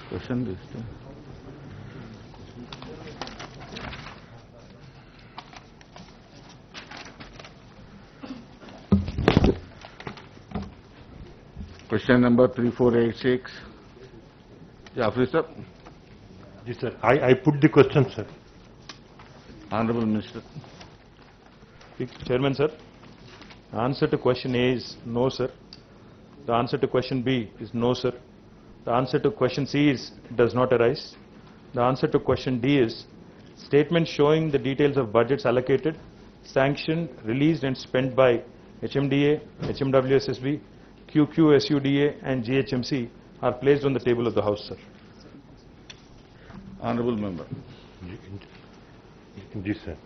Question देखते हैं। Question number 3486. Jafri sir. Yes, sir. I put the question, sir. Honorable Minister. Chairman, sir. The answer to question A is no, sir. The answer to question B is no, sir. The answer to question C is does not arise. The answer to question D is statement showing the details of budgets allocated, sanctioned, released and spent by HMDA, HMWSSB, QQSUDA and GHMC are placed on the table of the House, sir. Honorable Member. Ji sir,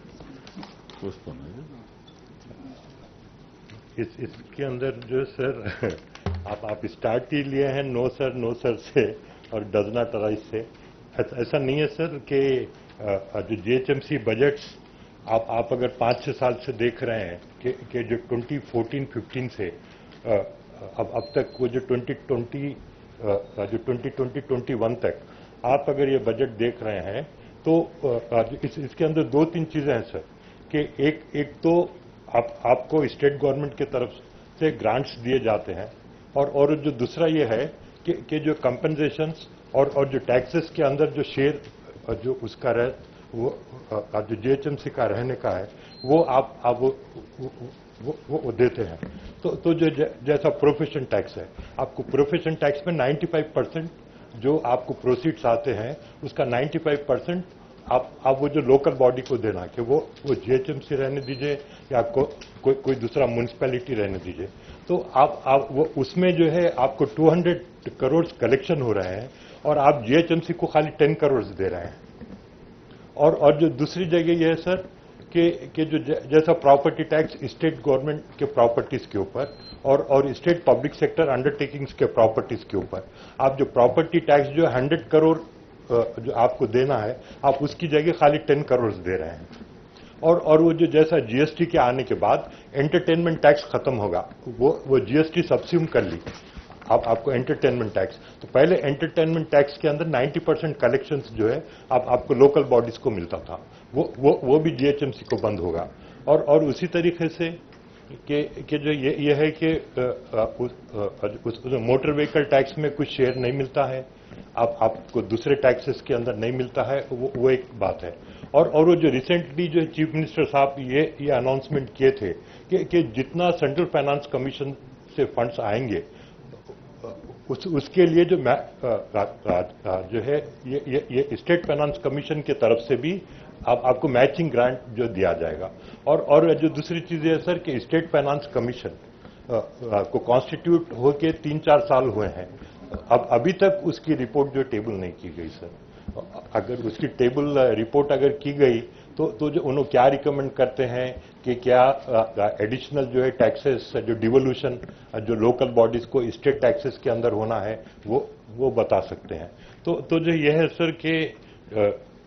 इसके अंदर जो sir आप start ही लिए हैं no sir से और does not arise से। ऐसा नहीं है सर कि जो जीएचएमसी बजट्स आप अगर 5-6 साल से देख रहे हैं कि जो 2014-15 से अब तक वो जो 2020-21 तक आप अगर ये बजट देख रहे हैं तो इसके अंदर 2-3 चीजें हैं सर कि एक तो आपको स्टेट गवर्नमेंट की तरफ से ग्रांट्स दिए जाते हैं और जो दूसरा ये है कि जो कंपनसेशंस और जो टैक्सेस के अंदर जो शेयर जो उसका वो जो जीएचएमसी का रहने का है वो आप वो देते हैं। तो जो जैसा प्रोफेशन टैक्स है, आपको प्रोफेशन टैक्स में 95% जो आपको प्रोसीड्स आते हैं उसका 95% आप वो जो लोकल बॉडी को देना कि वो जीएचएमसी रहने दीजिए या कोई दूसरा म्युनिसिपैलिटी रहने दीजिए। तो आप वो उसमें जो है आपको 200 करोड़ कलेक्शन हो रहे हैं और आप जीएचएमसी को खाली 10 करोड़ दे रहे हैं। और जो दूसरी जगह ये है सर कि जो जैसा प्रॉपर्टी टैक्स स्टेट गवर्नमेंट के प्रॉपर्टीज के ऊपर और स्टेट पब्लिक सेक्टर अंडरटेकिंग्स के प्रॉपर्टीज के ऊपर आप जो प्रॉपर्टी टैक्स जो 100 करोड़ जो आपको देना है आप उसकी जगह खाली 10 करोड़ दे रहे हैं। और वो जो जैसा जीएसटी के आने के बाद एंटरटेनमेंट टैक्स खत्म होगा, वो जीएसटी सब्सिड्यूम कर ली आपको एंटरटेनमेंट टैक्स। तो पहले एंटरटेनमेंट टैक्स के अंदर 90% कलेक्शंस जो है आपको लोकल बॉडीज को मिलता था, वो भी जीएचएमसी को बंद होगा। और उसी तरीके से कि जो ये है कि उस मोटर व्हीकल टैक्स में कुछ शेयर नहीं मिलता है, आपको दूसरे टैक्सेस के अंदर नहीं मिलता है, वो एक बात है। और वो जो रिसेंटली जो चीफ मिनिस्टर साहब ये अनाउंसमेंट किए थे कि जितना सेंट्रल फाइनेंस कमीशन से फंड्स आएंगे उसके लिए जो है ये स्टेट फाइनेंस कमीशन की तरफ से भी आपको मैचिंग ग्रांट जो दिया जाएगा। और जो दूसरी चीज है सर कि स्टेट फाइनेंस कमीशन को कॉन्स्टिट्यूट होके 3-4 साल हुए हैं, अब अभी तक उसकी रिपोर्ट जो टेबल नहीं की गई सर। अगर उसकी टेबल रिपोर्ट अगर की गई तो जो उन्होंने क्या रिकमेंड करते हैं कि क्या एडिशनल जो है टैक्सेस जो डिवोल्यूशन जो लोकल बॉडीज को स्टेट टैक्सेस के अंदर होना है वो बता सकते हैं। तो जो ये है सर कि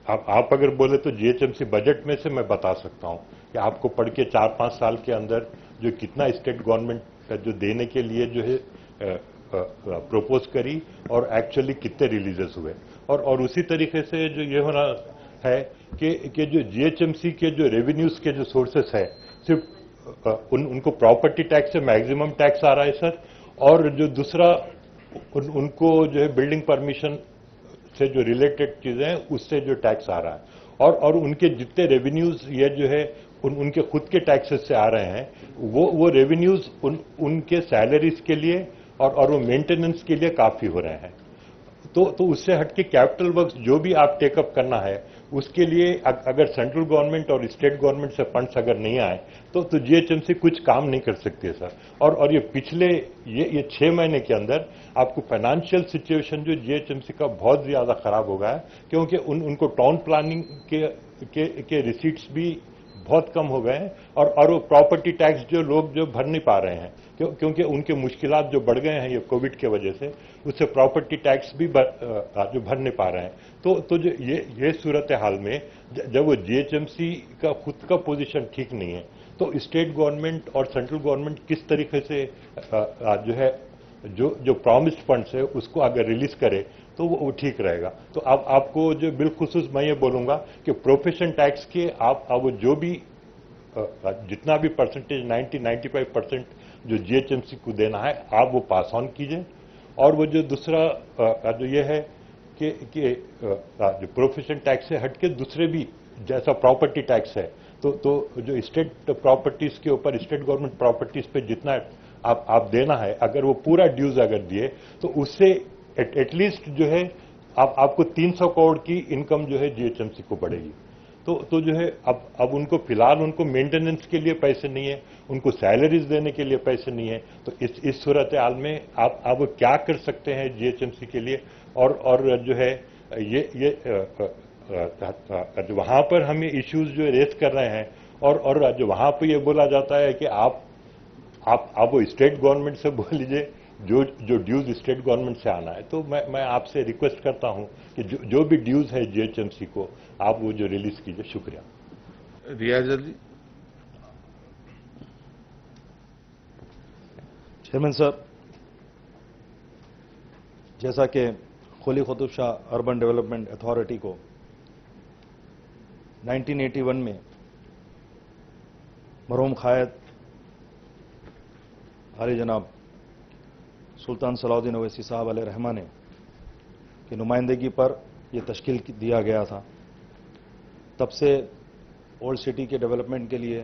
आप अगर बोले तो जीएचएमसी बजट में से मैं बता सकता हूं कि आपको पढ़ के 4-5 साल के अंदर जो कितना स्टेट गवर्नमेंट जो देने के लिए जो है प्रपोज करी और एक्चुअली कितने रिलीजेस हुए। और उसी तरीके से जो ये होना है कि जो जीएचएमसी के जो रेवेन्यूज के जो सोर्सेस है सिर्फ उनको प्रॉपर्टी टैक्स से मैक्सिमम टैक्स आ रहा है सर, और जो दूसरा उनको जो है बिल्डिंग परमिशन से जो रिलेटेड चीजें हैं उससे जो टैक्स आ रहा है। और उनके जितने रेवेन्यूज ये जो है उनके खुद के टैक्सेस से आ रहे हैं वो रेवेन्यूज उनके सैलरीज के लिए और वो मेंटेनेंस के लिए काफी हो रहे हैं। तो उससे हटके कैपिटल वर्क्स जो भी आप टेकअप करना है उसके लिए अगर सेंट्रल गवर्नमेंट और स्टेट गवर्नमेंट से फंड्स अगर नहीं आए तो जीएचएमसी कुछ काम नहीं कर सकती है सर। और ये पिछले ये 6 महीने के अंदर आपको फाइनेंशियल सिचुएशन जो जीएचएमसी का बहुत ज्यादा खराब हो गया है, क्योंकि उनको टाउन प्लानिंग के रिसीट्स भी बहुत कम हो गए हैं और वो प्रॉपर्टी टैक्स जो लोग जो भर नहीं पा रहे हैं क्योंकि उनके मुश्किलात जो बढ़ गए हैं ये कोविड के वजह से, उससे प्रॉपर्टी टैक्स भी जो भर नहीं पा रहे हैं। तो जो ये सूरत हाल में जब वो जीएचएमसी का खुद का पोजीशन ठीक नहीं है, तो स्टेट गवर्नमेंट और सेंट्रल गवर्नमेंट किस तरीके से जो है जो प्रॉमिस्ड फंड्स है उसको अगर रिलीज करे तो वो ठीक रहेगा। तो अब आपको जो बिलखुसूस मैं ये बोलूंगा कि प्रोफेशन टैक्स के आप वो जो भी जितना भी परसेंटेज 90-95% जो जीएचएमसी को देना है आप वो पास ऑन कीजिए। और वो जो दूसरा जो ये है कि जो प्रोफेशन टैक्स से हटके दूसरे भी जैसा प्रॉपर्टी टैक्स है, तो जो स्टेट प्रॉपर्टीज के ऊपर स्टेट गवर्नमेंट प्रॉपर्टीज पे जितना आप देना है, अगर वो पूरा ड्यूज अगर दिए तो उससे एटलीस्ट जो है आपको 300 करोड़ की इनकम जो है जीएचएमसी को बढ़ेगी। तो जो है अब उनको फिलहाल उनको मेंटेनेंस के लिए पैसे नहीं है, उनको सैलरीज देने के लिए पैसे नहीं है। तो इस सूरत हाल में आप वो क्या कर सकते हैं जीएचएमसी के लिए, और जो है ये जो वहां पर हमें इश्यूज जो रेस कर रहे हैं, और जो वहां पर ये बोला जाता है कि आप वो स्टेट गवर्नमेंट से बोल लीजिए जो ड्यूज स्टेट गवर्नमेंट से आना है। तो मैं आपसे रिक्वेस्ट करता हूं कि जो भी ड्यूज है जीएचएमसी को आप वो जो रिलीज कीजिए। शुक्रिया। रियाज अली। चेयरमैन साहब, जैसा कि Quli Qutub Shah urban development authority को 1981 में मरहूम कायद आली जनाब सुल्तान सलाउद्दीन ओवैसी साहब अलैहि रहमाने की नुमाइंदगी पर यह तश्कील दिया गया था, तब से ओल्ड सिटी के डेवलपमेंट के लिए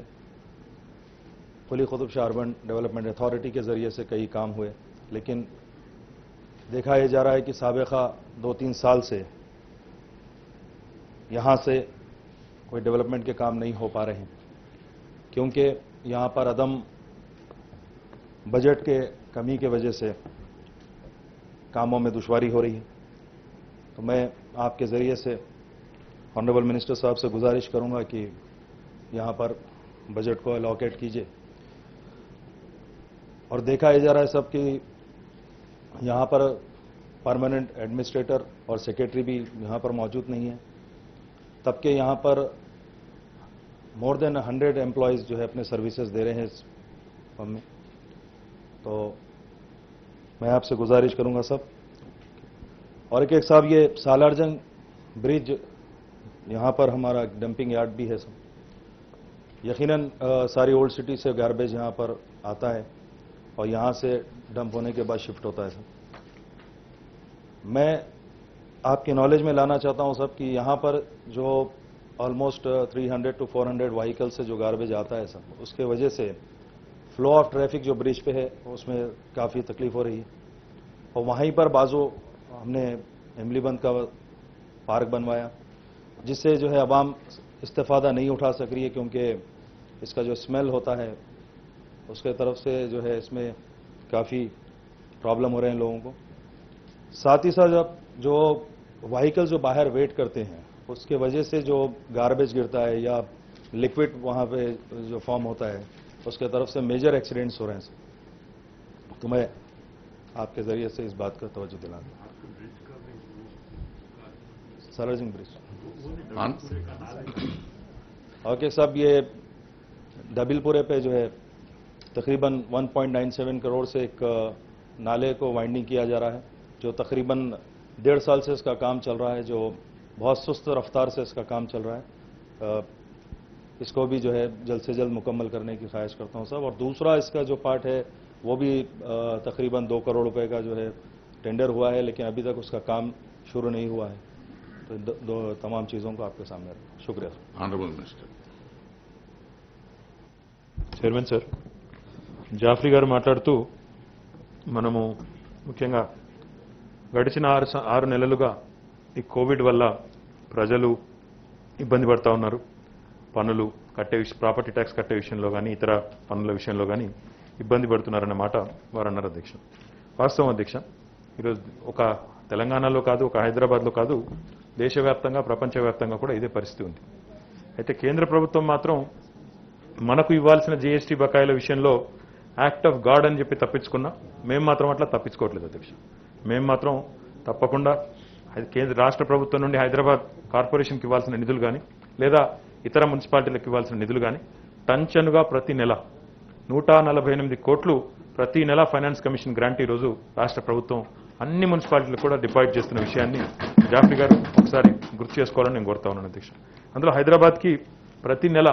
Quli Qutub Shah urban development authority के ज़रिए से कई काम हुए, लेकिन देखा यह जा रहा है कि साबिक़ा 2-3 साल से यहाँ से कोई डेवलपमेंट के काम नहीं हो पा रहे हैं, क्योंकि यहाँ पर अदम बजट के कमी के वजह से कामों में दुश्वारी हो रही है। तो मैं आपके ज़रिए से ऑनरेबल मिनिस्टर साहब से गुजारिश करूंगा कि यहाँ पर बजट को अलॉकेट कीजिए। और देखा यह जा रहा है सब कि यहाँ पर परमानेंट एडमिनिस्ट्रेटर और सेक्रेटरी भी यहाँ पर मौजूद नहीं है, तब के यहाँ पर मोर देन 100 एम्प्लॉयज़ जो है अपने सर्विसेज दे रहे हैं इस फर्म में। तो मैं आपसे गुजारिश करूंगा सब। और एक साहब, ये सालारजंग ब्रिज, यहाँ पर हमारा डंपिंग यार्ड भी है सब। यकीनन सारी ओल्ड सिटी से गार्बेज यहाँ पर आता है और यहाँ से डंप होने के बाद शिफ्ट होता है सब। मैं आपके नॉलेज में लाना चाहता हूँ सब कि यहाँ पर जो ऑलमोस्ट 300 to 400 व्हीकल से जो गार्बेज आता है सब, उसके वजह से फ्लो ऑफ ट्रैफिक जो ब्रिज पे है उसमें काफ़ी तकलीफ हो रही है। और वहीं पर बाजू हमने इमलीबंद का पार्क बनवाया, जिससे जो है अवाम इस्तेफादा नहीं उठा सक रही है, क्योंकि इसका जो स्मेल होता है उसके तरफ से जो है इसमें काफ़ी प्रॉब्लम हो रहे हैं लोगों को। साथ ही साथ जब जो व्हीकल जो बाहर वेट करते हैं उसके वजह से जो गार्बेज गिरता है या लिक्विड वहाँ पे जो फॉर्म होता है उसके तरफ से मेजर एक्सीडेंट्स हो रहे हैं। तो मैं आपके ज़रिए से इस बात का तवज्जो दिला दूँ। सालारजंग ब्रिज ओके साहब, ये डबिलपुरे पे जो है तकरीबन 1.97 करोड़ से एक नाले को वाइंडिंग किया जा रहा है, जो तकरीबन 1.5 साल से इसका काम चल रहा है, जो बहुत सुस्त रफ्तार से इसका काम चल रहा है। इसको भी जो है जल्द से जल्द मुकम्मल करने की ख्वाहिश करता हूँ साहब। और दूसरा इसका जो पार्ट है वो भी तकरीबन 2 करोड़ रुपए का जो है टेंडर हुआ है, लेकिन अभी तक उसका काम शुरू नहीं हुआ है। तो दो तमाम चीज़ों को आपके सामने रखा। शुक्रिया honourable minister. Chairman sir, Jafri garu మాట్లాడుతూ మనము ముఖ్యంగా గడిచిన 6 నెలలుగా ఈ కోవిడ్ వల్ల ప్రజలు ఇబ్బంది పడతా ఉన్నారు. పన్నులు కట్టే ప్రాపర్టీ ట్యాక్స్ కట్టే విషయంలో కానీ ఇతర పన్నుల విషయంలో కానీ ఇబ్బంది పడుతున్నారన్న మాట వారు అన్నారు అధ్యక్ష. వాస్తవం అధ్యక్ష, ఈరోజు ఒక తెలంగాణలో కాదు, ఒక హైదరాబాద్లో కాదు, దేశవ్యాప్తంగా ప్రపంచవ్యాప్తంగా కూడా ఇదే పరిస్థితి ఉంది. అయితే కేంద్ర ప్రభుత్వం మాత్రం మనకు ఇవ్వాల్సిన జీఎస్టీ బకాయిల విషయంలో యాక్ట్ ఆఫ్ గాడ్ అని చెప్పి తప్పించుకున్నా మేము మాత్రం అట్లా తప్పించుకోవట్లేదు అధ్యక్ష. మేము మాత్రం తప్పకుండా కేంద్ర రాష్ట్ర ప్రభుత్వం నుండి హైదరాబాద్ కార్పొరేషన్కి ఇవ్వాల్సిన నిధులు కానీ లేదా ఇతర మున్సిపాలిటీలకు ఇవ్వాల్సిన నిధులు కానీ టంచనుగా ప్రతి నెల 148 కోట్లు ప్రతి నెల ఫైనాన్స్ కమిషన్ గ్రాంట్ ఈరోజు రాష్ట్ర ప్రభుత్వం అన్ని మున్సిపాలిటీలకు కూడా డిపాజిట్ చేస్తున్న విషయాన్ని జాఫ్రీ గారు ఒకసారి గుర్తు చేసుకోవాలని నేను కోరుతా ఉన్నాను అధ్యక్ష. అందులో హైదరాబాద్కి ప్రతి నెల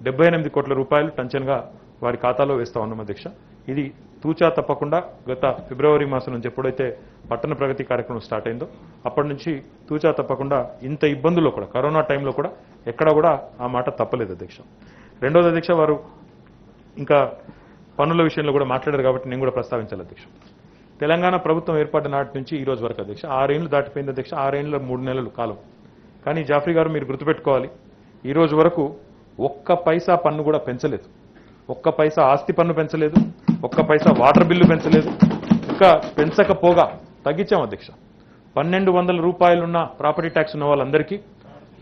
78 కోట్ల రూపాయలు టంచన్గా వారి ఖాతాలో వేస్తా ఉన్నాం అధ్యక్ష. ఇది తూచా తప్పకుండా గత ఫిబ్రవరి మాసం నుంచి ఎప్పుడైతే పట్టణ ప్రగతి కార్యక్రమం స్టార్ట్ అయిందో అప్పటి నుంచి తూచా తప్పకుండా ఇంత ఇబ్బందుల్లో కూడా కరోనా టైంలో కూడా ఎక్కడా కూడా ఆ మాట తప్పలేదు అధ్యక్ష. రెండోది అధ్యక్ష, వారు ఇంకా పన్నుల విషయంలో కూడా మాట్లాడారు కాబట్టి నేను కూడా ప్రస్తావించాలి అధ్యక్ష. తెలంగాణ ప్రభుత్వం ఏర్పడిన నాటి నుంచి ఈ రోజు వరకు అధ్యక్ష 6 ఏళ్లు దాటిపోయింది అధ్యక్ష. 6 ఏళ్ల 3 నెలలు కాలం. కానీ జాఫ్రీ గారు మీరు గుర్తుపెట్టుకోవాలి, ఈ రోజు వరకు ఒక్క పైసా పన్ను కూడా పెంచలేదు. ఒక్క పైసా ఆస్తి పన్ను పెంచలేదు, ఒక్క పైసా వాటర్ బిల్లు పెంచలేదు. ఇంకా పెంచకపోగా తగ్గించాం అధ్యక్ష. 1200 రూపాయలున్న ప్రాపర్టీ ట్యాక్స్ ఉన్న వాళ్ళందరికీ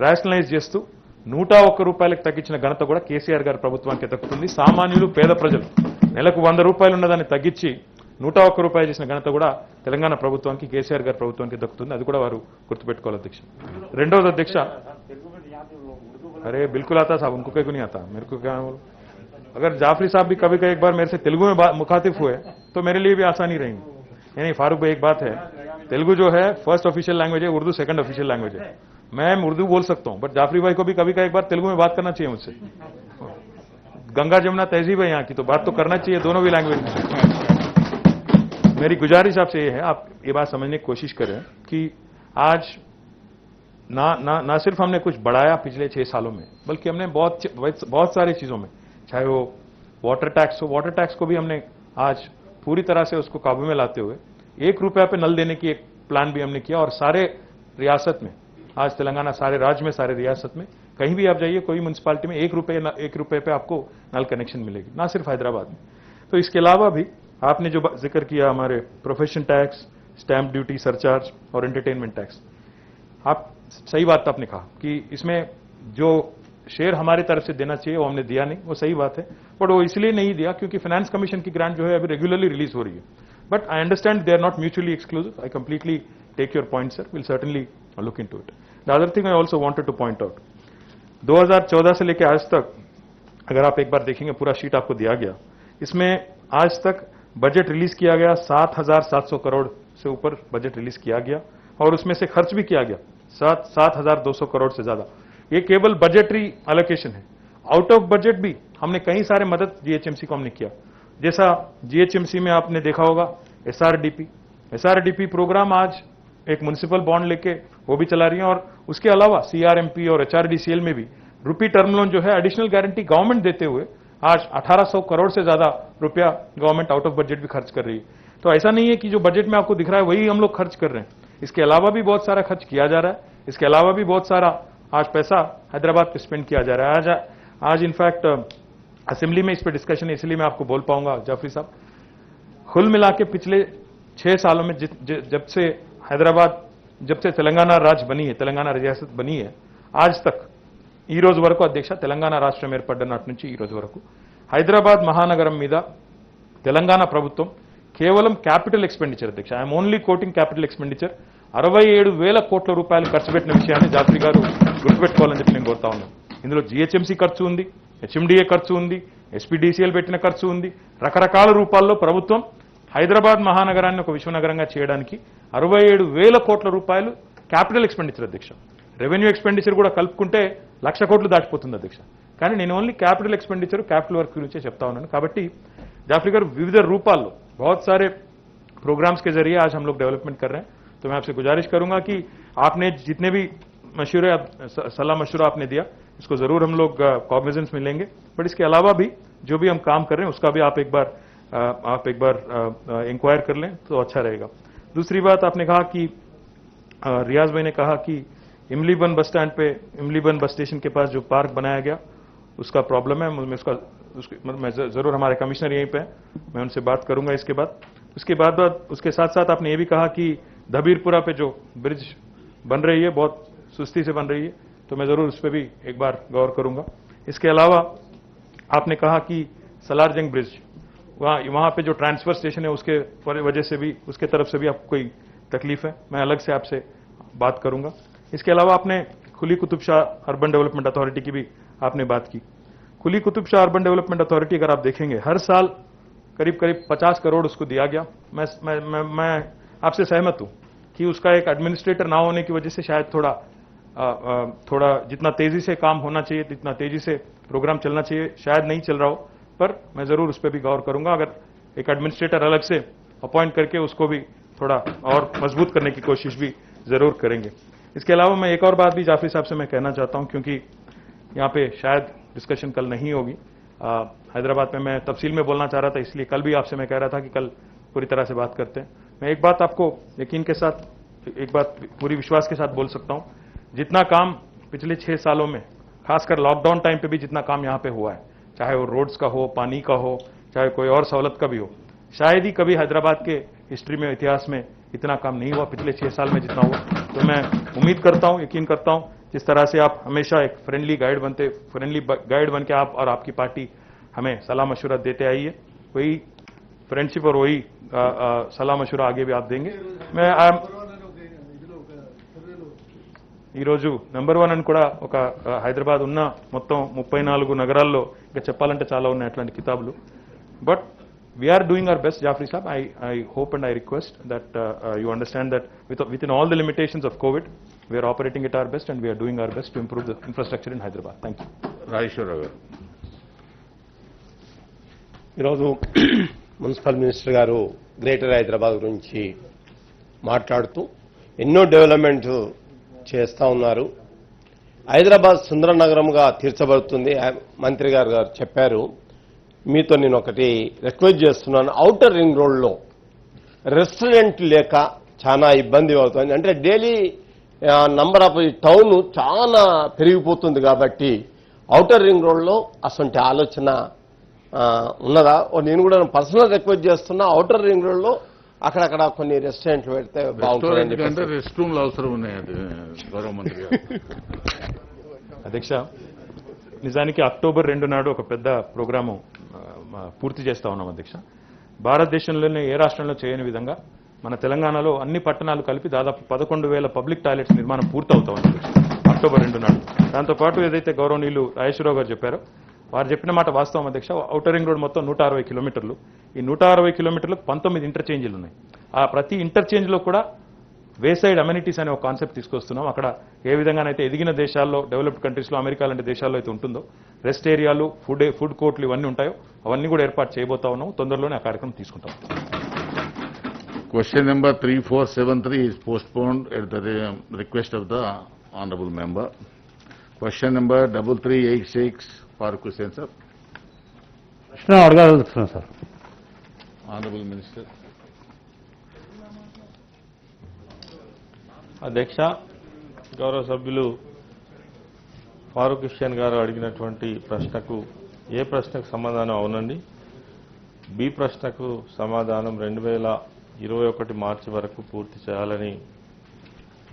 రేషనలైజ్ చేస్తూ 101 రూపాయలకు తగ్గించిన ఘనత కూడా కేసీఆర్ గారి ప్రభుత్వానికి దక్కుతుంది. సామాన్యులు పేద ప్రజలు నెలకు 100 రూపాయలు ఉన్నదాన్ని తగ్గించి 101 రూపాయలు చేసిన ఘనత కూడా తెలంగాణ ప్రభుత్వానికి కేసీఆర్ గారి ప్రభుత్వానికి దక్కుతుంది. అది కూడా వారు గుర్తుపెట్టుకోవాలి అధ్యక్ష. రెండవది అధ్యక్ష, अरे बिल्कुल आता साहब, उनको क्यों नहीं आता, मेरे को क्या बोलो. अगर जाफरी साहब भी कभी एक बार मेरे से तेलुगु में मुखातिब हुए तो मेरे लिए भी आसानी रहेगी. नहीं फारूक भाई, एक बात है, तेलुगु जो है फर्स्ट ऑफिशियल लैंग्वेज है, उर्दू सेकंड ऑफिशियल लैंग्वेज है. मैं उर्दू बोल सकता हूं, बट जाफरी भाई को भी कभी एक बार तेलुगु में बात करना चाहिए मुझसे. गंगा जमुना तहजीब है यहाँ की, तो बात तो करना चाहिए दोनों भी लैंग्वेज में. मेरी गुजारिश आपसे ये है, आप ये बात समझने की कोशिश करें कि आज ना सिर्फ हमने कुछ बढ़ाया पिछले 6 सालों में, बल्कि हमने बहुत सारी चीजों में, चाहे वो वाटर टैक्स हो, वाटर टैक्स को भी हमने आज पूरी तरह से उसको काबू में लाते हुए 1 रुपया पे नल देने की एक प्लान भी हमने किया. और सारे रियासत में, आज तेलंगाना सारे राज्य में, सारे रियासत में कहीं भी आप जाइए, कोई म्यूनसिपालिटी में 1 रुपये पे आपको नल कनेक्शन मिलेगी, ना सिर्फ हैदराबाद में. तो इसके अलावा भी आपने जो जिक्र किया हमारे profession tax, stamp duty, surcharge और एंटरटेनमेंट टैक्स, आप सही बात आपने कहा कि इसमें जो शेयर हमारी तरफ से देना चाहिए वो हमने दिया नहीं, वो सही बात है. बट वो इसलिए नहीं दिया क्योंकि फाइनेंस कमीशन की ग्रांट जो है अभी रेगुलरली रिलीज हो रही है. But I understand they are not mutually exclusive. I completely take your point sir, will certainly look into it. The other thing I also wanted to point out, 2014 से लेकर आज तक अगर आप एक बार देखेंगे, पूरा शीट आपको दिया गया, इसमें आज तक बजट रिलीज किया गया 7,700 करोड़ से ऊपर बजट रिलीज किया गया और उसमें से खर्च भी किया गया 7,200 करोड़ से ज्यादा. ये केवल बजटरी एलोकेशन है. आउट ऑफ बजट भी हमने कई सारे मदद जीएचएमसी को हमने किया. जैसा जीएचएमसी में आपने देखा होगा एसआरडीपी प्रोग्राम आज एक म्युनिसिपल बॉन्ड लेके वो भी चला रही है. और उसके अलावा सीआरएमपी और एचआरडीसीएल में भी रुपी टर्म लोन जो है एडिशनल गारंटी गवर्नमेंट देते हुए आज 1800 करोड़ से ज्यादा रुपया गवर्नमेंट आउट ऑफ बजट भी खर्च कर रही है. तो ऐसा नहीं है कि जो बजट में आपको दिख रहा है वही हम लोग खर्च कर रहे हैं. इसके अलावा भी बहुत सारा खर्च किया जा रहा है. इसके अलावा भी बहुत सारा आज पैसा हैदराबाद पे स्पेंड किया जा रहा है. आज इनफैक्ट असेंबली में इस पे डिस्कशन है, इसलिए मैं आपको बोल पाऊंगा जाफरी साहब, कुल मिला के पिछले 6 सालों में जब से तेलंगाना राज्य बनी है, तेलंगाना रियासत बनी है, आज तक ఈ రోజు వరకు అధ్యక్ష తెలంగాణ రాష్ట్రం ఏర్పడ్డ నాటి నుంచి ఈ రోజు వరకు హైదరాబాద్ మహానగరం మీద తెలంగాణ ప్రభుత్వం కేవలం క్యాపిటల్ ఎక్స్పెండిచర్ అధ్యక్ష, I'm only coating capital expenditure 67,000 కోట్ల రూపాయలు ఖర్చు పెట్టిన విషయాన్ని జాఫ్రీ గారు గుర్తుపెట్టుకోవాలని చెప్పి నేను కోరుతా ఉన్నాను. ఇందులో జీహెచ్ఎంసీ ఖర్చు ఉంది, హెచ్ఎండిఏ ఖర్చు ఉంది, ఎస్పీడీసీఎల్ పెట్టిన ఖర్చు ఉంది. రకరకాల రూపాల్లో ప్రభుత్వం హైదరాబాద్ మహానగరాన్ని ఒక విశ్వనగరంగా చేయడానికి 67,000 కోట్ల రూపాయలు క్యాపిటల్ ఎక్స్పెండిచర్ అధ్యక్ష. రెవెన్యూ ఎక్స్పెండిచర్ కూడా కలుపుకుంటే 1,00,000 కోట్లు దాటిపోతుంది అధ్యక్ష. కానీ నేను only capital expenditure capital work गुరించి చెప్తా ఉన్నాను. కాబట్టి जाफरी గారు వివిధ రూపాల్లో बहुत सारे प्रोग्राम्स के जरिए आज हम लोग डेवलपमेंट कर रहे हैं. तो मैं आपसे गुजारिश करूंगा कि आपने जितने भी मशवरे सलाह मशवरा आपने दिया, इसको जरूर हम लोग कॉग्निजेंस में लेंगे. बट इसके अलावा भी जो भी हम काम कर रहे हैं उसका भी आप एक बार इंक्वायर कर लें तो अच्छा रहेगा. दूसरी बात आपने कहा कि रियाज भाई ने कहा कि इमलीबन बस स्टैंड पे, इमलीबन बस स्टेशन के पास जो पार्क बनाया गया उसका प्रॉब्लम है. मैं जरूर हमारे कमिश्नर यहीं पे हैं, मैं उनसे बात करूंगा इसके बाद. उसके साथ साथ आपने ये भी कहा कि धबीरपुरा पे जो ब्रिज बन रही है बहुत सुस्ती से बन रही है, तो मैं जरूर उस पर भी एक बार गौर करूंगा. इसके अलावा आपने कहा कि सलारजंग ब्रिज वहां पे जो ट्रांसफर स्टेशन है उसके वजह से भी, उसके तरफ से भी आपको कोई तकलीफ है, मैं अलग से आपसे बात करूंगा। इसके अलावा आपने खुली Qutub Shah urban development authority की भी आपने बात की। खुली Qutub Shah urban development authority अगर आप देखेंगे, हर साल करीब करीब 50 करोड़ उसको दिया गया। मैं आपसे सहमत हूं कि उसका एक एडमिनिस्ट्रेटर ना होने की वजह से शायद थोड़ा जितना तेजी से काम होना चाहिए, जितना तेजी से प्रोग्राम चलना चाहिए, शायद नहीं चल रहा हो, पर मैं जरूर उस पर भी गौर करूंगा। अगर एक एडमिनिस्ट्रेटर अलग से अपॉइंट करके उसको भी थोड़ा और मजबूत करने की कोशिश भी जरूर करेंगे। इसके अलावा मैं एक और बात भी जाफरी साहब से मैं कहना चाहता हूं, क्योंकि यहाँ पे शायद डिस्कशन कल नहीं होगी। हैदराबाद में मैं तफसील में बोलना चाह रहा था, इसलिए कल भी आपसे मैं कह रहा था कि कल पूरी तरह से बात करते हैं। मैं एक बात आपको यकीन के साथ, एक बात पूरी विश्वास के साथ बोल सकता हूं, जितना काम पिछले 6 सालों में, खासकर लॉकडाउन टाइम पे भी जितना काम यहाँ पे हुआ है, चाहे वो रोड्स का हो, पानी का हो, चाहे कोई और सहूलत का भी हो, शायद ही कभी हैदराबाद के हिस्ट्री में, इतिहास में इतना काम नहीं हुआ पिछले 6 साल में जितना हुआ। तो मैं उम्मीद करता हूं, यकीन करता हूं, जिस तरह से आप हमेशा एक फ्रेंडली गाइड बन के आप और आपकी पार्टी हमें सलाह मशवरा देते आई है, वही फ्रेंडशिप और वही सलाह मशवरा आगे भी आप देंगे। मैं ఈరోజు నెంబర్ 1 అని కూడా ఒక హైదరాబాద్ ఉన్న మొత్తం 34 నగరాల్లో ఇంకా చెప్పాలంటే చాలా ఉన్నాయి అట్లాంటి కితాబులు. But we are doing our best Jafri saab. I hope and I request that you understand that with in all the limitations of COVID we are operating it our best and we are doing our best to improve the infrastructure in Hyderabad. Thank you. Rajeshwara Rao గారు. ఈరోజు municipal minister గారు greater Hyderabad గురించి మాట్లాడుతూ ఎన్నో development చేస్తా ఉన్నారు. హైదరాబాద్ సుందర నగరంగా తీర్చబడుతుంది మంత్రి గారు చెప్పారు. మీతో నేను ఒకటి రిక్వెస్ట్ చేస్తున్నాను. ఔటర్ రింగ్ రోడ్లో రెస్టారెంట్ లేక చాలా ఇబ్బంది అవుతుంది. అంటే డైలీ నంబర్ ఆఫ్ టౌన్ చాలా పెరిగిపోతుంది కాబట్టి ఔటర్ రింగ్ రోడ్లో అసలు ఆలోచన ఉన్నదా? నేను కూడా పర్సనల్ రిక్వెస్ట్ చేస్తున్నా. ఔటర్ రింగ్ రోడ్లో అక్కడక్కడ కొన్ని రెస్టారెంట్లు పెడితే బాగుంటుంది. రెస్ట్ రూమ్లు అవసరం ఉన్నాయి. అది గౌరవ మంత్రి గారు. అధ్యక్ష, నిజానికి అక్టోబర్ 2 నాడు ఒక పెద్ద ప్రోగ్రాము పూర్తి చేస్తా ఉన్నాం అధ్యక్ష. భారతదేశంలోనే ఏ రాష్ట్రంలో చేయని విధంగా మన తెలంగాణలో అన్ని పట్టణాలు కలిపి దాదాపు 11,000 పబ్లిక్ టాయిలెట్స్ నిర్మాణం పూర్తవుతా ఉంది అక్టోబర్ 2 నాడు. దాంతోపాటు ఏదైతే గౌరవనీయులు రాజేశ్వరరావు గారు చెప్పారో, వారు చెప్పిన మాట వాస్తవం అధ్యక్ష. ఔటర్ రింగ్ రోడ్ మొత్తం 160 కిలోమీటర్లు. ఈ 160 కిలోమీటర్లకు 19 ఇంటర్చేంజ్లు ఉన్నాయి. ఆ ప్రతి ఇంటర్చేంజ్లో కూడా వేసైడ్ అమ్యూనిటీస్ అనే ఒక కాన్సెప్ట్ తీసుకొస్తున్నాం. అక్కడ ఏ విధంగానైతే ఎదిగిన దేశాల్లో, డెవలప్డ్ కంట్రీస్లో, అమెరికా లాంటి దేశాల్లో అయితే ఉంటుందో రెస్ట్ ఏరియాలు, ఫుడ్ కోర్ట్లు ఇవన్నీ ఉంటాయో అవన్నీ కూడా ఏర్పాటు చేయబోతా ఉన్నాం. తొందరలోనే ఆ కార్యక్రమం తీసుకుంటాం. Question number 3473 is postponed at the request of the honorable member. Question number 3386, Farooq Hussain sir. ప్రశ్న అడగాలనుకుంటున్నాను సార్. Honorable Minister. అధ్యక్ష, గౌరవ సభ్యులు ఫారూక్ హుస్సేన్ గారు అడిగినటువంటి ప్రశ్నకు ఏ ప్రశ్నకు సమాధానం అవునండి, బి ప్రశ్నకు సమాధానం 2021 మార్చి వరకు పూర్తి చేయాలని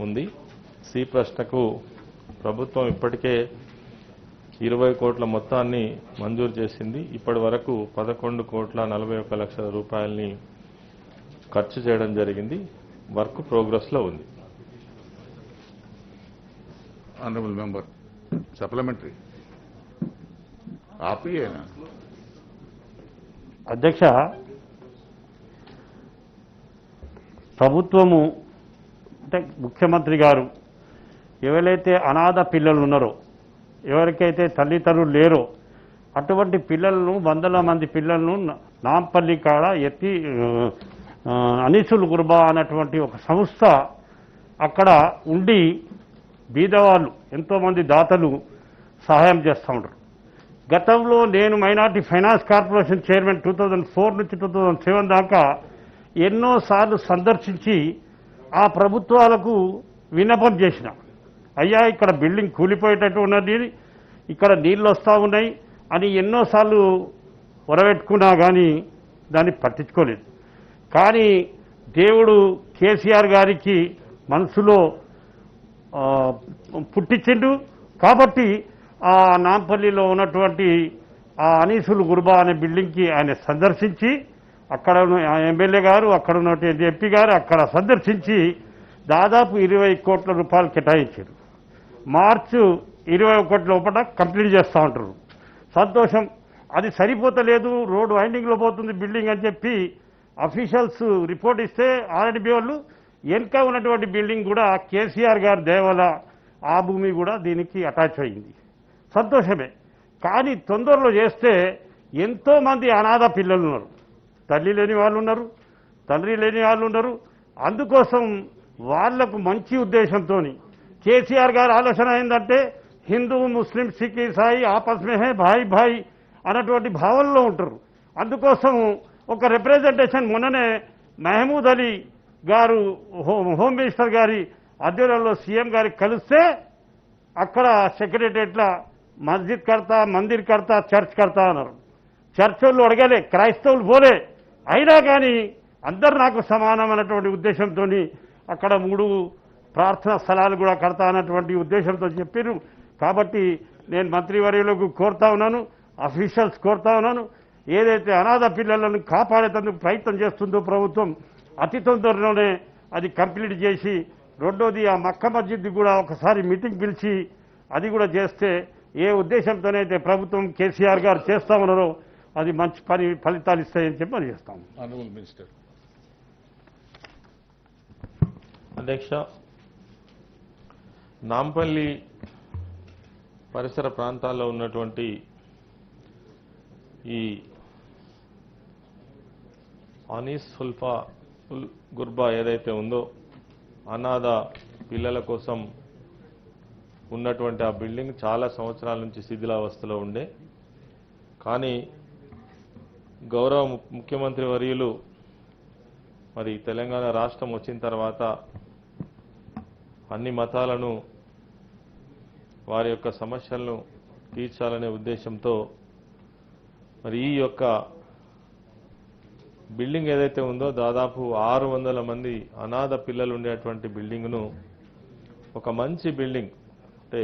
ఉంది. సి ప్రశ్నకు ప్రభుత్వం ఇప్పటికే 20 కోట్ల మొత్తాన్ని మంజూరు చేసింది. ఇప్పటి వరకు 11,41,00,000 రూపాయలని ఖర్చు చేయడం జరిగింది. వర్క్ ప్రోగ్రెస్లో ఉంది. Honorable member. Supplementary. आप ही है ना. అధ్యక్ష, ప్రభుత్వము అంటే ముఖ్యమంత్రి గారు ఎవరైతే అనాథ పిల్లలు ఉన్నారో, ఎవరికైతే తల్లిదండ్రులు లేరో అటువంటి పిల్లలను, వందల మంది పిల్లలను నాంపల్లి కాడ ఎత్తి అనిసుల్ గుర్బా అన్నటువంటి ఒక సంస్థ అక్కడ ఉండి బీదవాళ్ళు ఎంతోమంది దాతలు సహాయం చేస్తూ ఉంటారు. గతంలో నేను మైనార్టీ ఫైనాన్స్ కార్పొరేషన్ చైర్మన్ 2004 నుంచి 2007 దాకా ఎన్నోసార్లు సందర్శించి ఆ ప్రభుత్వాలకు విన్నపం చేసిన, అయ్యా ఇక్కడ బిల్డింగ్ కూలిపోయేటట్టు ఉన్నది, ఇక్కడ నీళ్ళు వస్తూ ఉన్నాయి అని ఎన్నోసార్లు ఒరబెట్టుకున్నా కానీ దాన్ని పట్టించుకోలేదు. కానీ దేవుడు కేసీఆర్ గారికి మనసులో పుట్టించిండు కాబట్టి ఆ నాంపల్లిలో ఉన్నటువంటి ఆ అనీసుల్ గుర్బా అనే బిల్డింగ్కి ఆయన సందర్శించి అక్కడ ఎమ్మెల్యే గారు అక్కడ ఉన్నటువంటి ఎంపీ గారు అక్కడ సందర్శించి దాదాపు 20 కోట్ల రూపాయలు కేటాయించారు. మార్చి 21 లోపల కంప్లీట్ చేస్తూ ఉంటారు. సంతోషం. అది సరిపోతలేదు, రోడ్డు వైండింగ్లో పోతుంది బిల్డింగ్ అని చెప్పి అఫీషియల్స్ రిపోర్ట్ ఇస్తే ఆర్ఎండ్బి వాళ్ళు వెనుక ఉన్నటువంటి బిల్డింగ్ కూడా కేసీఆర్ గారి దేవల ఆ భూమి కూడా దీనికి అటాచ్ అయింది. సంతోషమే. కానీ తొందరలో చేస్తే ఎంతోమంది అనాథ పిల్లలు ఉన్నారు, తల్లి లేని వాళ్ళు ఉన్నారు, తండ్రి లేని వాళ్ళు ఉన్నారు. అందుకోసం వాళ్లకు మంచి ఉద్దేశంతో కేసీఆర్ గారి ఆలోచన ఏంటంటే హిందూ ముస్లిం సిక్ ఈసాయి ఆపస్ మే హై భాయ్ భాయ్ అన్నటువంటి భావనలో ఉంటారు. అందుకోసం ఒక రిప్రజెంటేషన్ మొన్ననే మహమూద్ అలీ గారు హోమ్ మినిస్టర్ గారి ఆధ్వర్యంలో సీఎం గారికి కలిస్తే అక్కడ సెక్రటరియట్ల మస్జిద్ కడతా, మందిర్ కడతా, చర్చ్ కడతా అన్నారు. చర్చ్ వాళ్ళు అడగలే, క్రైస్తవులు పోలే. అయినా కానీ అందరు నాకు సమానం అన్నటువంటి ఉద్దేశంతో అక్కడ 3 ప్రార్థనా స్థలాలు కూడా కడతా అన్నటువంటి ఉద్దేశంతో చెప్పారు. కాబట్టి నేను మంత్రివర్యులకు కోరుతా ఉన్నాను, అఫీషియల్స్ కోరుతా ఉన్నాను, ఏదైతే అనాథ పిల్లలను కాపాడేందుకు ప్రయత్నం చేస్తుందో ప్రభుత్వం అతి తొందరలోనే అది కంప్లీట్ చేసి, రెండోది ఆ మక్క మస్జిద్ కూడా ఒకసారి మీటింగ్ పిలిచి అది కూడా చేస్తే ఏ ఉద్దేశంతోనైతే ప్రభుత్వం కేసీఆర్ గారు చేస్తా ఉన్నారో అది మంచి ఫలితాలు ఇస్తాయని చెప్పి మనం చేస్తాం. Honorable Minister. అధ్యక్ష, నాంపల్లి పరిసర ప్రాంతాల్లో ఉన్నటువంటి ఈ అనీస్ గుర్బా ఏదైతే ఉందో అనాథ పిల్లల కోసం ఉన్నటువంటి ఆ బిల్డింగ్ చాలా సంవత్సరాల నుంచి శిథిలావస్థలో ఉండే. కానీ గౌరవ ముఖ్యమంత్రి వర్యులు మరి తెలంగాణ రాష్ట్రం వచ్చిన తర్వాత అన్ని మతాలను వారి యొక్క సమస్యలను తీర్చాలనే ఉద్దేశంతో మరి ఈ యొక్క బిల్డింగ్ ఏదైతే ఉందో దాదాపు 600 మంది అనాథ పిల్లలు ఉండేటువంటి బిల్డింగ్ను ఒక మంచి బిల్డింగ్ అంటే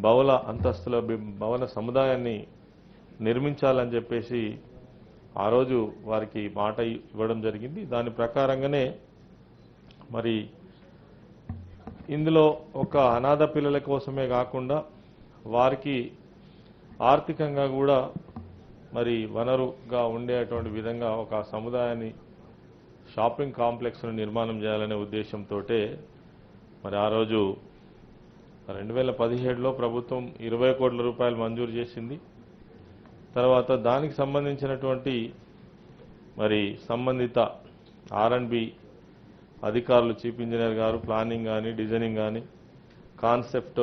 బహుళ అంతస్తుల భవన సముదాయాన్ని నిర్మించాలని చెప్పేసి ఆ రోజు వారికి మాట ఇవ్వడం జరిగింది. దాని ప్రకారంగానే మరి ఇందులో ఒక అనాథ పిల్లల కోసమే కాకుండా వారికి ఆర్థికంగా కూడా మరి వనరుగా ఉండేటువంటి విధంగా ఒక సముదాయాన్ని షాపింగ్ కాంప్లెక్స్ను నిర్మాణం చేయాలనే ఉద్దేశంతో మరి ఆ రోజు 2017లో ప్రభుత్వం 20 కోట్ల రూపాయలు మంజూరు చేసింది. తర్వాత దానికి సంబంధించినటువంటి మరి సంబంధిత ఆర్ఎండ్బి అధికారులు, చీఫ్ ఇంజనీర్ గారు ప్లానింగ్ కానీ డిజైనింగ్ కానీ కాన్సెప్ట్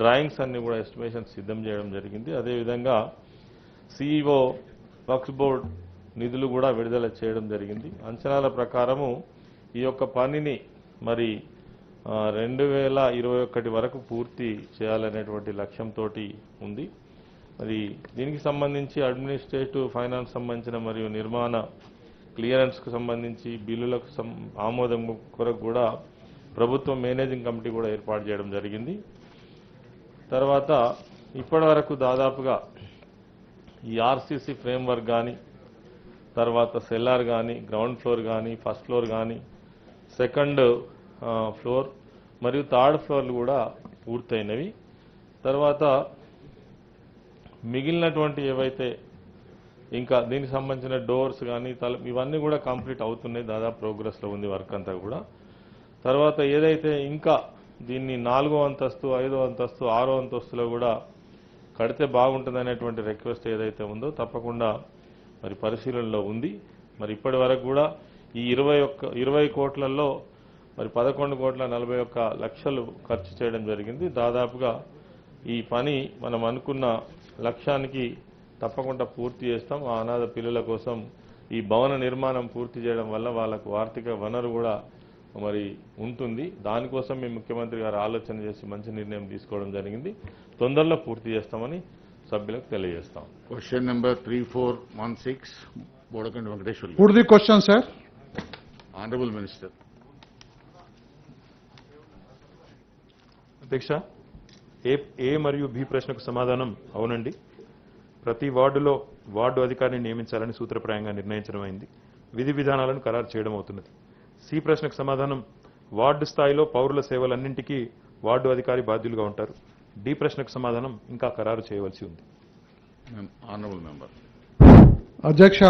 డ్రాయింగ్స్ అన్ని కూడా ఎస్టిమేషన్ సిద్ధం చేయడం జరిగింది. అదేవిధంగా సిఇఓ వక్ఫ్ బోర్డ్ నిధులు కూడా విడుదల చేయడం జరిగింది. అంచనాల ప్రకారము ఈ యొక్క పనిని మరి 2021 వరకు పూర్తి చేయాలనేటువంటి లక్ష్యంతో ఉంది. మరి దీనికి సంబంధించి అడ్మినిస్ట్రేటివ్ ఫైనాన్స్ సంబంధించిన మరియు నిర్మాణ క్లియరెన్స్కు సంబంధించి బిల్లులకు ఆమోదం కొరకు కూడా ప్రభుత్వం మేనేజింగ్ కమిటీ కూడా ఏర్పాటు చేయడం జరిగింది. తర్వాత ఇప్పటి వరకు దాదాపుగా ఈ ఆర్సీసీ ఫ్రేమ్వర్క్ కానీ, తర్వాత సెల్లార్ కానీ, గ్రౌండ్ ఫ్లోర్ కానీ, ఫస్ట్ ఫ్లోర్ కానీ, సెకండ్ ఫ్లోర్ మరియు థర్డ్ ఫ్లోర్లు కూడా పూర్తయినవి. తర్వాత మిగిలినటువంటి ఏవైతే ఇంకా దీనికి సంబంధించిన డోర్స్ కానీ ఇవన్నీ కూడా కంప్లీట్ అవుతున్నాయి. దాదాపు ప్రోగ్రెస్లో ఉంది వర్క్ అంతా కూడా. తర్వాత ఏదైతే ఇంకా దీన్ని 4వ అంతస్తు, 5వ అంతస్తు, 6వ అంతస్తులో కూడా కడితే బాగుంటుందనేటువంటి రిక్వెస్ట్ ఏదైతే ఉందో తప్పకుండా మరి పరిశీలనలో ఉంది. మరి ఇప్పటి వరకు కూడా ఈ 20 కోట్లలో మరి 11,41,00,000 ఖర్చు చేయడం జరిగింది. దాదాపుగా ఈ పని మనం అనుకున్న లక్ష్యానికి తప్పకుండా పూర్తి చేస్తాం. ఆ అనాథ పిల్లల కోసం ఈ భవన నిర్మాణం పూర్తి చేయడం వల్ల వాళ్ళకు ఆర్థిక వనరు కూడా మరి ఉంటుంది. దానికోసం మేము ముఖ్యమంత్రి గారు ఆలోచన చేసి మంచి నిర్ణయం తీసుకోవడం జరిగింది. తొందరలో పూర్తి చేస్తామని సభ్యులకు తెలియజేస్తాం. Question number 3416, Bodakanti Venkateshwarlu. Put the question, sir. Honorable Minister. అధ్యక్ష, ఏ మరియు బి ప్రశ్నకు సమాధానం అవునండి. ప్రతి వార్డులో వార్డు అధికారిని నియమించాలని సూత్రప్రాయంగా నిర్ణయించడమైంది. విధి విధానాలను ఖరారు చేయడం అవుతున్నది. సి ప్రశ్నకు సమాధానం వార్డు స్థాయిలో పౌరుల సేవలన్నింటికీ వార్డు అధికారి బాధ్యులుగా ఉంటారు. డి ప్రశ్నకు సమాధానం ఇంకా ఖరారు చేయవలసి ఉంది. Honourable member. అధ్యక్ష,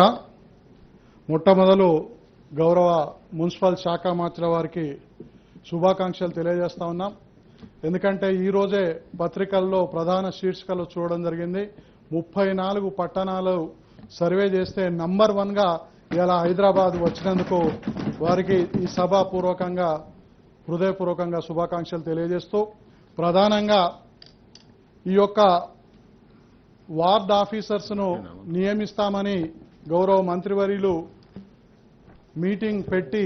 మొట్టమొదలు గౌరవ మున్సిపల్ శాఖ మంత్రుల వారికి శుభాకాంక్షలు తెలియజేస్తా ఉన్నాం. ఎందుకంటే ఈరోజే పత్రికల్లో ప్రధాన శీర్షికలు చూడడం జరిగింది. 34 పట్టణాలు సర్వే చేస్తే నంబర్ 1గా ఇలా హైదరాబాద్ వచ్చినందుకు వారికి ఈ సభాపూర్వకంగా హృదయపూర్వకంగా శుభాకాంక్షలు తెలియజేస్తూ, ప్రధానంగా ఈ యొక్క వార్డ్ ఆఫీసర్స్ను నియమిస్తామని గౌరవ మంత్రివర్యులు మీటింగ్ పెట్టి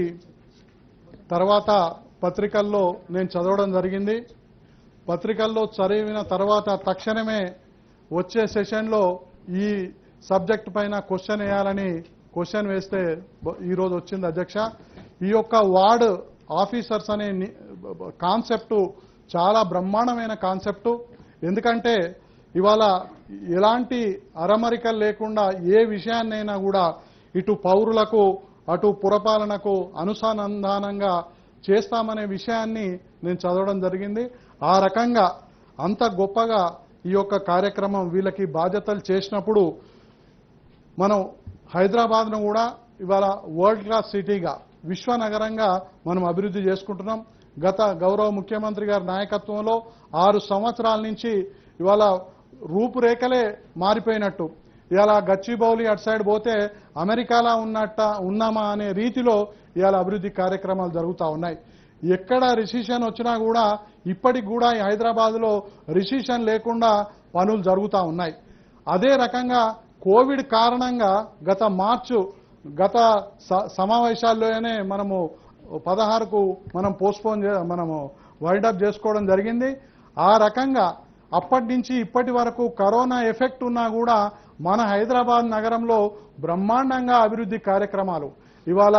తర్వాత పత్రికల్లో నేను చదవడం జరిగింది. పత్రికల్లో చదివిన తర్వాత తక్షణమే వచ్చే సెషన్లో ఈ సబ్జెక్ట్ పైన క్వశ్చన్ వేయాలని క్వశ్చన్ వేస్తే ఈరోజు వచ్చింది అధ్యక్ష. ఈ యొక్క వార్డ్ ఆఫీసర్స్ అనే కాన్సెప్టు చాలా బ్రహ్మాండమైన కాన్సెప్టు. ఎందుకంటే ఇవాళ ఎలాంటి అరమరికలు లేకుండా ఏ విషయాన్నైనా కూడా ఇటు పౌరులకు అటు పురపాలనకు అనుసంధానంగా చేస్తామనే విషయాన్ని నేను చదవడం జరిగింది. ఆ రకంగా అంత గొప్పగా ఈ యొక్క కార్యక్రమం వీళ్ళకి బాధ్యతలు చేసినప్పుడు మనం హైదరాబాద్ను కూడా ఇవాళ వరల్డ్ క్లాస్ సిటీగా విశ్వనగరంగా మనం అభివృద్ధి చేసుకుంటున్నాం. గత గౌరవ ముఖ్యమంత్రి గారి నాయకత్వంలో 6 సంవత్సరాల నుంచి ఇవాళ రూపురేఖలే మారిపోయినట్టు, ఇవాళ గచ్చిబౌలి అటు సైడ్ పోతే అమెరికాలో ఉన్నామా అనే రీతిలో ఇవాళ అభివృద్ధి కార్యక్రమాలు జరుగుతూ ఉన్నాయి. ఎక్కడ రిసిషన్ వచ్చినా కూడా ఇప్పటికి కూడా ఈ హైదరాబాద్లో రిసిషన్ లేకుండా పనులు జరుగుతూ ఉన్నాయి. అదే రకంగా కోవిడ్ కారణంగా గత సమావేశాల్లోనే మనము 16కు మనం మనము వైండప్ చేసుకోవడం జరిగింది. ఆ రకంగా అప్పటి నుంచి ఇప్పటి వరకు కరోనా ఎఫెక్ట్ ఉన్నా కూడా మన హైదరాబాద్ నగరంలో బ్రహ్మాండంగా అభివృద్ధి కార్యక్రమాలు. ఇవాళ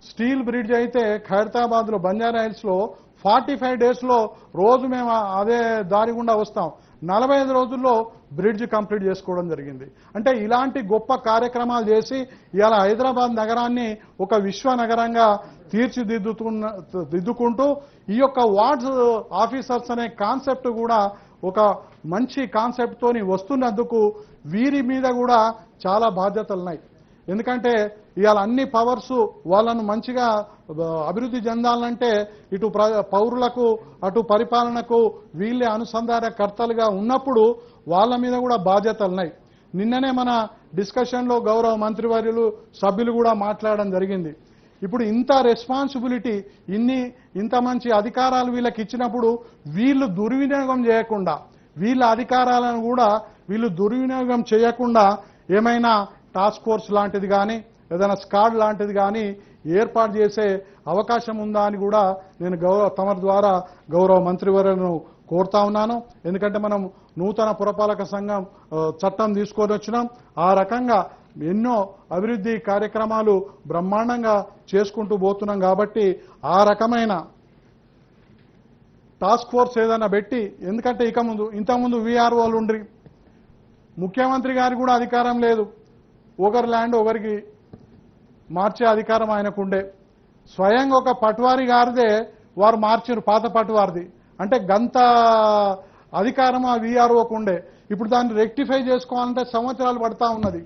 స్టీల్ బ్రిడ్జ్ అయితే ఖైరతాబాద్లో బంజారా హిల్స్లో 45 డేస్లో రోజు మేము అదే దారి గుండా వస్తాం. 45 రోజుల్లో బ్రిడ్జ్ కంప్లీట్ చేసుకోవడం జరిగింది. అంటే ఇలాంటి గొప్ప కార్యక్రమాలు చేసి ఇవాళ హైదరాబాద్ నగరాన్ని ఒక విశ్వ నగరంగా తీర్చిదిద్దుకుంటూ ఈ యొక్క వార్డ్స్ ఆఫీసర్స్ అనే కాన్సెప్ట్ కూడా ఒక మంచి కాన్సెప్ట్ తోని వస్తున్నందుకు వీరి మీద కూడా చాలా బాధ్యతలు ఉన్నాయి. ఎందుకంటే ఇవాళ అన్ని పవర్స్ వాళ్ళను మంచిగా అభివృద్ధి చెందాలంటే ఇటు పౌరులకు అటు పరిపాలనకు వీళ్ళే అనుసంధానకర్తలుగా ఉన్నప్పుడు వాళ్ళ మీద కూడా బాధ్యతలు ఉన్నాయి. నిన్ననే మన డిస్కషన్లో గౌరవ మంత్రివర్యులు సభ్యులు కూడా మాట్లాడడం జరిగింది. ఇప్పుడు ఇంత రెస్పాన్సిబిలిటీ ఇంత మంచి అధికారాలు వీళ్ళకి ఇచ్చినప్పుడు వీళ్ళు దుర్వినియోగం చేయకుండా వీళ్ళ అధికారాలను కూడా వీళ్ళు దుర్వినియోగం చేయకుండా ఏమైనా టాస్క్ ఫోర్స్ లాంటిది కానీ ఏదైనా స్క్వాడ్ లాంటిది కానీ ఏర్పాటు చేసే అవకాశం ఉందా అని కూడా నేను తమరి ద్వారా గౌరవ మంత్రివర్యులను కోరుతా ఉన్నాను. ఎందుకంటే మనం నూతన పురపాలక సంఘం చట్టం తీసుకొని వచ్చినాం. ఆ రకంగా ఎన్నో అభివృద్ధి కార్యక్రమాలు బ్రహ్మాండంగా చేసుకుంటూ పోతున్నాం. కాబట్టి ఆ రకమైన టాస్క్ ఫోర్స్ ఏదైనా పెట్టి, ఎందుకంటే ఇంతకుముందు వీఆర్ఓలు ఉండ్రి, ముఖ్యమంత్రి గారికి కూడా అధికారం లేదు, ఒకరి ల్యాండ్ ఒకరికి మార్చే అధికారం ఆయనకుండే. స్వయంగా ఒక పట్వారి గారిదే వారు మార్చారు, పాత పట్వారిది. అంటే గంత అధికారం ఆ వీఆర్ఓకు ఉండే. ఇప్పుడు దాన్ని రెక్టిఫై చేసుకోవాలంటే సంవత్సరాలు పడతా ఉన్నది.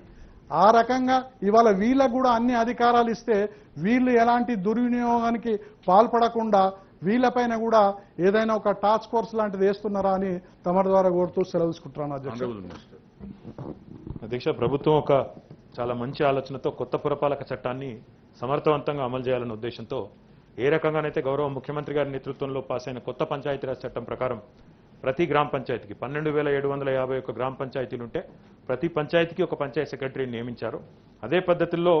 ఆ రకంగా ఇవాళ వీళ్ళకు కూడా అన్ని అధికారాలు ఇస్తే వీళ్ళు ఎలాంటి దుర్వినియోగానికి పాల్పడకుండా వీళ్ళపైన కూడా ఏదైనా ఒక టాస్క్ ఫోర్స్ లాంటిది వేస్తున్నారా అని తమ ద్వారా కోరుతూ సెలవు తీసుకుంటున్నాను అధ్యక్ష. ప్రభుత్వం ఒక చాలా మంచి ఆలోచనతో కొత్త పురపాలక చట్టాన్ని సమర్థవంతంగా అమలు చేయాలనే ఉద్దేశంతో ఏ రకంగానైతే గౌరవ ముఖ్యమంత్రి గారి నేతృత్వంలో పాస్ అయిన కొత్త పంచాయతీరాజ్ చట్టం ప్రకారం ప్రతి గ్రామ పంచాయతీకి 12,751 గ్రామ పంచాయతీలు ఉంటే ప్రతి పంచాయతీకి ఒక పంచాయతీ సెక్రటరీని నియమించారు. అదే పద్ధతుల్లో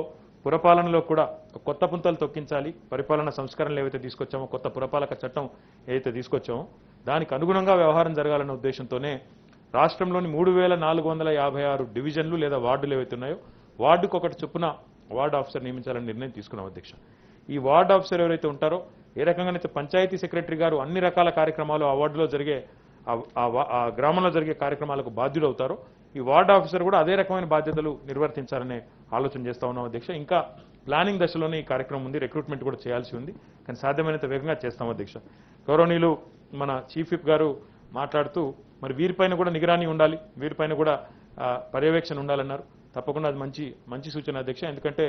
పురపాలనలో కూడా కొత్త పుంతలు తొక్కించాలి. పరిపాలన సంస్కరణలు ఏవైతే తీసుకొచ్చామో, కొత్త పురపాలక చట్టం ఏదైతే తీసుకొచ్చామో దానికి అనుగుణంగా వ్యవహారం జరగాలనే ఉద్దేశంతోనే రాష్ట్రంలోని 3,456 డివిజన్లు లేదా వార్డులు ఏవైతే ఉన్నాయో వార్డుకు ఒకటి చొప్పున వార్డు ఆఫీసర్ నియమించాలని నిర్ణయం తీసుకున్నాం అధ్యక్ష. ఈ వార్డు ఆఫీసర్ ఎవరైతే ఉంటారో, ఏ రకంగానైతే పంచాయతీ సెక్రటరీ గారు అన్ని రకాల కార్యక్రమాలు ఆ వార్డులో జరిగే ఆ గ్రామంలో జరిగే కార్యక్రమాలకు బాధ్యులు అవుతారో, ఈ వార్డ్ ఆఫీసర్ కూడా అదే రకమైన బాధ్యతలు నిర్వర్తించాలనే ఆలోచన చేస్తా ఉన్నాం అధ్యక్ష. ఇంకా ప్లానింగ్ దశలోనే ఈ కార్యక్రమం ఉంది, రిక్రూట్మెంట్ కూడా చేయాల్సి ఉంది, కానీ సాధ్యమైనంత వేగంగా చేస్తాం అధ్యక్ష. గౌరవనీయులు మన చీఫ్ విప్ గారు మాట్లాడుతూ మరి వీరిపైన కూడా నిగరాని ఉండాలి, వీరిపైన కూడా పర్యవేక్షణ ఉండాలన్నారు. తప్పకుండా అది మంచి సూచన అధ్యక్ష. ఎందుకంటే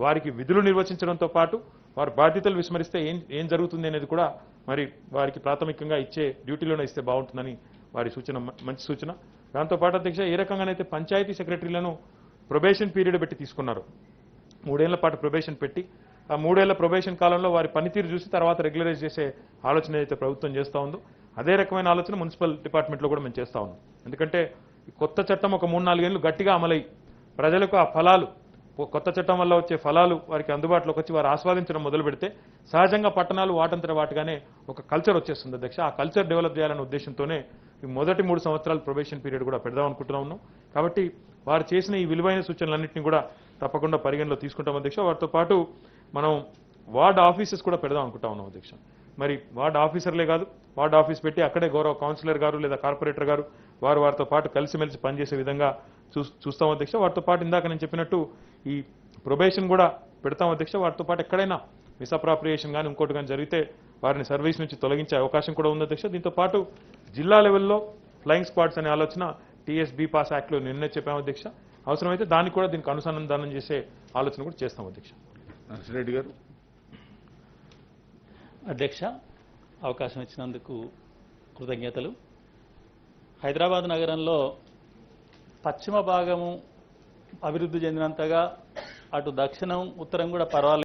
వారికి విధులు నిర్వచించడంతో పాటు వారి బాధ్యతలు విస్మరిస్తే ఏం జరుగుతుంది అనేది కూడా మరి వారికి ప్రాథమికంగా ఇచ్చే డ్యూటీలోనే ఇస్తే బాగుంటుందని వారి సూచన, మంచి సూచన. దాంతోపాటు అధ్యక్ష ఏ రకంగానైతే పంచాయతీ సెక్రటరీలను ప్రొబేషన్ పీరియడ్ పెట్టి తీసుకున్నారు, 3 ఏళ్ల పాటు ప్రొబేషన్ పెట్టి ఆ 3 ఏళ్ల ప్రొబేషన్ కాలంలో వారి పనితీరు చూసి తర్వాత రెగ్యులరైజ్ చేసే ఆలోచన ఏదైతే ప్రభుత్వం చేస్తూ ఉందో అదే రకమైన ఆలోచన మున్సిపల్ డిపార్ట్మెంట్లో కూడా మేము చేస్తా ఉన్నాం. ఎందుకంటే ఈ కొత్త చట్టం ఒక 3-4 ఏళ్లు గట్టిగా అమలై ప్రజలకు ఆ ఫలాలు, కొత్త చట్టం వల్ల వచ్చే ఫలాలు వారికి అందుబాటులోకి వచ్చి వారు ఆస్వాదించడం మొదలు పెడితే సహజంగా పట్టణాలు వాటంతట వాటిగానే ఒక కల్చర్ వచ్చేస్తుంది అధ్యక్ష. ఆ కల్చర్ డెవలప్ చేయాలనే ఉద్దేశంతోనే ఈ మొదటి 3 సంవత్సరాల ప్రొబేషన్ పీరియడ్ కూడా పెడదాం అనుకుంటున్నా ఉన్నాం. కాబట్టి వారు చేసిన ఈ విలువైన సూచనలన్నింటినీ కూడా తప్పకుండా పరిగణలో తీసుకుంటాం అధ్యక్ష. వారితో పాటు మనం వార్డ్ ఆఫీసెస్ కూడా పెడదాం అనుకుంటా ఉన్నాం అధ్యక్ష. మరి వార్డ్ ఆఫీసర్లే కాదు, వార్డ్ ఆఫీస్ పెట్టి అక్కడే గౌరవ కౌన్సిలర్ గారు లేదా కార్పొరేటర్ గారు వారితో పాటు కలిసిమెలిసి పనిచేసే విధంగా చూస్తాం అధ్యక్ష. వారితో పాటు ఇందాక నేను చెప్పినట్టు ఈ ప్రొబేషన్ కూడా పెడతాం అధ్యక్ష. వారితో పాటు ఎక్కడైనా మిస్అప్రాప్రియేషన్ కానీ ఇంకోటి కానీ జరిగితే వారిని సర్వీస్ నుంచి తొలగించే అవకాశం కూడా ఉంది అధ్యక్ష. దీంతో పాటు జిల్లా లెవెల్లో ఫ్లయింగ్ స్క్వాడ్స్ అనే ఆలోచన టీఎస్బీ పాస్ యాక్ట్లో నిన్నే చెప్పాం అధ్యక్ష. అవసరమైతే దానికి కూడా దీనికి అనుసంధానం చేసే ఆలోచన కూడా చేస్తాం అధ్యక్ష. నర్సిరెడ్డి గారు. అధ్యక్ష, అవకాశం ఇచ్చినందుకు కృతజ్ఞతలు. హైదరాబాద్ నగరంలో పశ్చిమ భాగము అభివృద్ధి చెందినంతగా అటు దక్షిణం ఉత్తరం కూడా పర్వాలేదు.